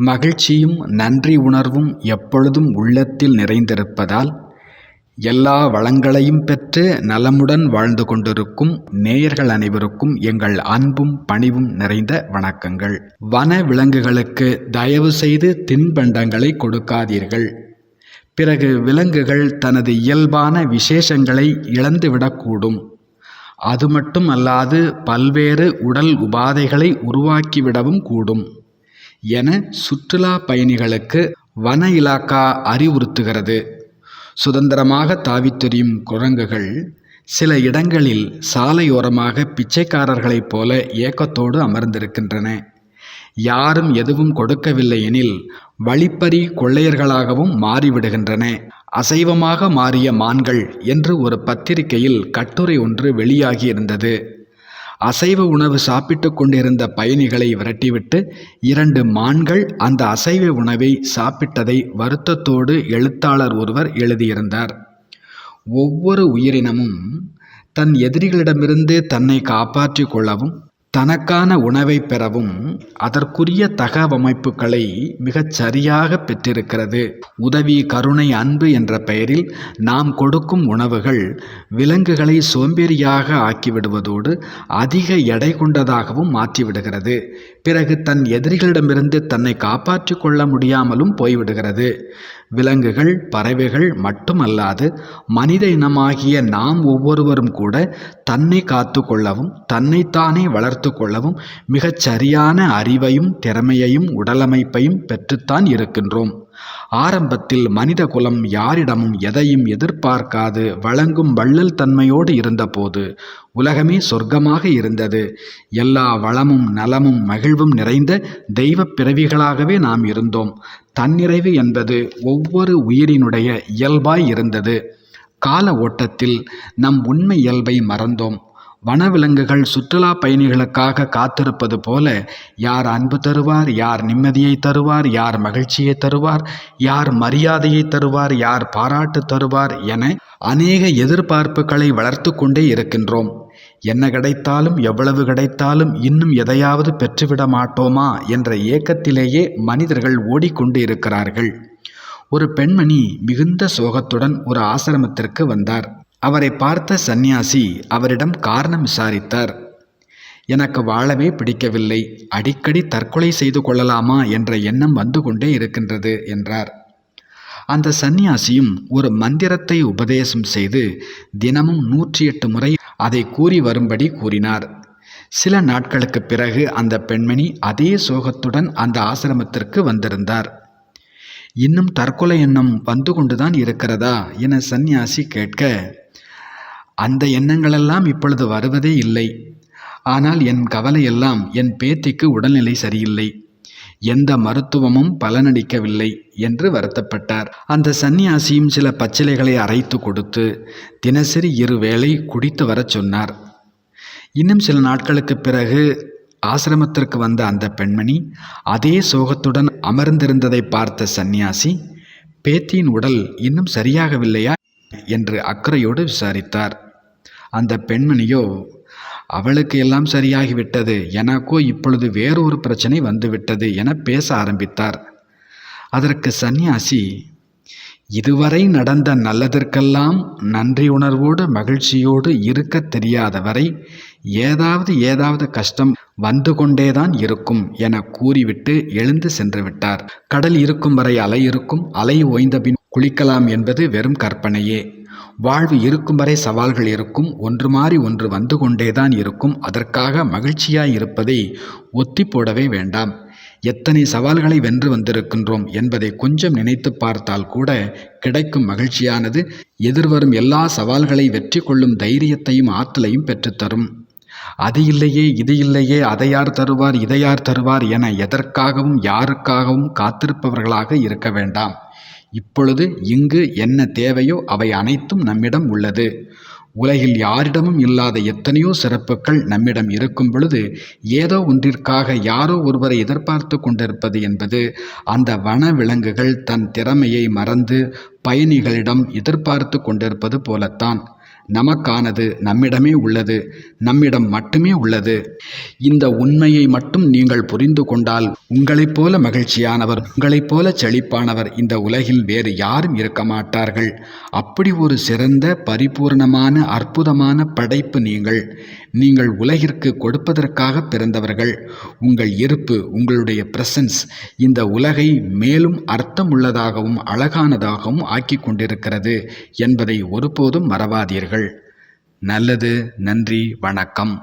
மகிழ்ச்சியும் நன்றி உணர்வும் எப்பொழுதும் உள்ளத்தில் நிறைந்திருப்பதால் எல்லா வளங்களையும் பெற்று நலமுடன் வாழ்ந்து கொண்டிருக்கும் நேயர்கள் அனைவருக்கும் எங்கள் அன்பும் பணிவும் நிறைந்த வணக்கங்கள். வன விலங்குகளுக்கு தயவு செய்து தின்பண்டங்களை கொடுக்காதீர்கள். பிறகு விலங்குகள் தனது இயல்பான விசேஷங்களை இழந்துவிடக்கூடும். அது மட்டும் அல்லாது பல்வேறு உடல் உபாதைகளை உருவாக்கிவிடவும் கூடும் என சுற்றுலா பயணிகளுக்கு வன இலாக்கா அறிவுறுத்துகிறது. சுதந்திரமாக தாவித் திரியும் குரங்குகள் சில இடங்களில் சாலையோரமாக பிச்சைக்காரர்களைப் போல ஏக்கத்தோடு அமர்ந்திருக்கின்றன. யாரும் எதுவும் கொடுக்கவில்லை எனில் வழிப்பறி கொள்ளையர்களாகவும் மாறிவிடுகின்றன. அசைவமாக மாறிய மான்கள் என்று ஒரு பத்திரிகையில் கட்டுரை ஒன்று வெளியாகியிருந்தது. அசைவ உணவு சாப்பிட்டு கொண்டிருந்த பயணிகளை விரட்டிவிட்டு 2 மான்கள் அந்த அசைவ உணவை சாப்பிட்டதை வருத்தத்தோடு எழுத்தாளர் ஒருவர் எழுதியிருந்தார். ஒவ்வொரு உயிரினமும் தன் எதிரிகளிடமிருந்து தன்னை காப்பாற்றிக் கொள்ளவும் தனக்கான உணவை பெறவும் அதற்குரிய தகவமைப்புகளை மிகச் சரியாக பெற்றிருக்கிறது. உதவி, கருணை, அன்பு என்ற பெயரில் நாம் கொடுக்கும் உணவுகள் விலங்குகளை சோம்பேறியாக ஆக்கிவிடுவதோடு அதிக எடை கொண்டதாகவும் மாற்றிவிடுகிறது. பிறகு தன் எதிரிகளிடமிருந்து தன்னை காப்பாற்றிக் கொள்ள முடியாமலும் போய்விடுகிறது. விலங்குகள், பறவைகள் மட்டுமல்லாது மனித இனமாகிய நாம் ஒவ்வொருவரும் கூட தன்னை காத்து கொள்ளவும் தன்னைத்தானே வளர்த்து கொள்ளவும் மிகச் சரியான அறிவையும் திறமையையும் உடலமைப்பையும் பெற்றுத்தான் இருக்கின்றோம். ஆரம்பத்தில் மனித குலம் யாரிடமும் எதையும் எதிர்பார்க்காது வழங்கும் வள்ளல் தன்மையோடு இருந்தபோது உலகமே சொர்க்கமாக இருந்தது. எல்லா வளமும் நலமும் மகிழ்வும் நிறைந்த தெய்வ பிறவிகளாகவே நாம் இருந்தோம். தன்னிறைவு என்பது ஒவ்வொரு உயிரினுடைய இயல்பாய் இருந்தது. கால ஓட்டத்தில் நம் உண்மை இயல்பை மறந்தோம். வனவிலங்குகள் சுற்றுலா பயணிகளுக்காக காத்திருப்பது போல யார் அன்பு தருவார், யார் நிம்மதியை தருவார், யார் மகிழ்ச்சியை தருவார், யார் மரியாதையை தருவார், யார் பாராட்டு தருவார் என அநேக எதிர்பார்ப்புகளை வளர்த்து கொண்டே இருக்கின்றோம். என்ன கிடைத்தாலும் எவ்வளவு கிடைத்தாலும் இன்னும் எதையாவது பெற்றுவிட மாட்டோமா என்ற ஏக்கத்திலேயே மனிதர்கள் ஓடிக்கொண்டு இருக்கிறார்கள். ஒரு பெண்மணி மிகுந்த சோகத்துடன் ஒரு ஆசிரமத்திற்கு வந்தார். அவரை பார்த்த சந்நியாசி அவரிடம் காரணம் விசாரித்தார். எனக்கு வாழவே பிடிக்கவில்லை, அடிக்கடி தற்கொலை செய்து கொள்ளலாமா என்ற எண்ணம் வந்து கொண்டே இருக்கின்றது என்றார். அந்த சந்நியாசியும் ஒரு மந்திரத்தை உபதேசம் செய்து தினமும் 108 முறை அதை கூறி வரும்படி கூறினார். சில நாட்களுக்கு பிறகு அந்த பெண்மணி அதே சோகத்துடன் அந்த ஆசிரமத்திற்கு வந்திருந்தார். இன்னும் தற்கொலை எண்ணம் வந்து கொண்டுதான் இருக்கிறதா என சந்நியாசி கேட்க, அந்த எண்ணங்களெல்லாம் இப்பொழுது வருவதே இல்லை. ஆனால் என் கவலையெல்லாம் என் பேத்திக்கு உடல்நிலை சரியில்லை, எந்த மருத்துவமும் பலனளிக்கவில்லை என்று வருத்தப்பட்டார். அந்த சந்நியாசியும் சில பச்சிலைகளை அரைத்து கொடுத்து தினசரி 2 வேளை குடித்து வரச் சொன்னார். இன்னும் சில நாட்களுக்கு பிறகு ஆசிரமத்திற்கு வந்த அந்த பெண்மணி அதே சோகத்துடன் அமர்ந்திருந்ததை பார்த்த சந்நியாசி, பேத்தியின் உடல் இன்னும் சரியாகவில்லையா என்று அக்கறையோடு விசாரித்தார். அந்த பெண்மணியோ, அவளுக்கு எல்லாம் சரியாகிவிட்டது, எனக்கோ இப்பொழுது வேறொரு பிரச்சனை வந்துவிட்டது என பேச ஆரம்பித்தார். அதற்கு சந்நியாசி, இதுவரை நடந்த நல்லதற்கெல்லாம் நன்றி உணர்வோடு மகிழ்ச்சியோடு இருக்க தெரியாதவரை ஏதாவது கஷ்டம் வந்து கொண்டேதான் இருக்கும் என கூறிவிட்டு எழுந்து சென்று விட்டார். கடல் இருக்கும் வரை அலை இருக்கும், அலை ஓய்ந்த பின் குளிக்கலாம் என்பது வெறும் கற்பனையே. வாழ்வு இருக்கும் வரை சவால்கள் இருக்கும், ஒன்று மாறி ஒன்று வந்து கொண்டேதான் இருக்கும். அதற்காக மகிழ்ச்சியாய் இருப்பதை ஒத்தி போடவே வேண்டாம். எத்தனை சவால்களை வென்று வந்திருக்கின்றோம் என்பதை கொஞ்சம் நினைத்து பார்த்தால் கூட கிடைக்கும் மகிழ்ச்சியானது எதிர்வரும் எல்லா சவால்களை வெற்றி கொள்ளும் தைரியத்தையும் ஆற்றலையும் பெற்றுத்தரும். அது இல்லையே, இது இல்லையே, அதை யார் தருவார், இதை யார் தருவார் என எதற்காகவும் யாருக்காகவும் காத்திருப்பவர்களாக இருக்க வேண்டாம். இப்பொழுது இங்கு என்ன தேவையோ அவை அனைத்தும் நம்மிடம் உள்ளது. உலகில் யாரிடமும் இல்லாத எத்தனையோ சிறப்புகள் நம்மிடம் இருக்கும் பொழுது ஏதோ ஒன்றிற்காக யாரோ ஒருவரை எதிர்பார்த்து கொண்டிருப்பது என்பது அந்த வன விலங்குகள் தன் திறமையை மறந்து பயணிகளிடம் எதிர்பார்த்து கொண்டிருப்பது போலத்தான். நமக்கானது நம்மிடமே உள்ளது, நம்மிடம் மட்டுமே உள்ளது. இந்த உண்மையை மட்டும் நீங்கள் புரிந்து கொண்டால் உங்களைப் போல மகிழ்ச்சியானவர், உங்களைப் போல செழிப்பானவர் இந்த உலகில் வேறு யாரும் இருக்க மாட்டார்கள். அப்படி ஒரு சிறந்த பரிபூர்ணமான அற்புதமான படைப்பு நீங்கள் உலகிற்கு கொடுப்பதற்காக பிறந்தவர்கள். உங்கள் இருப்பு, உங்களுடைய பிரசன்ஸ் இந்த உலகை மேலும் அர்த்தமுள்ளதாகவும் அழகானதாகவும் ஆக்கி கொண்டிருக்கிறது என்பதை ஒருபோதும் மறவாதீர்கள். நல்லது. நன்றி. வணக்கம்.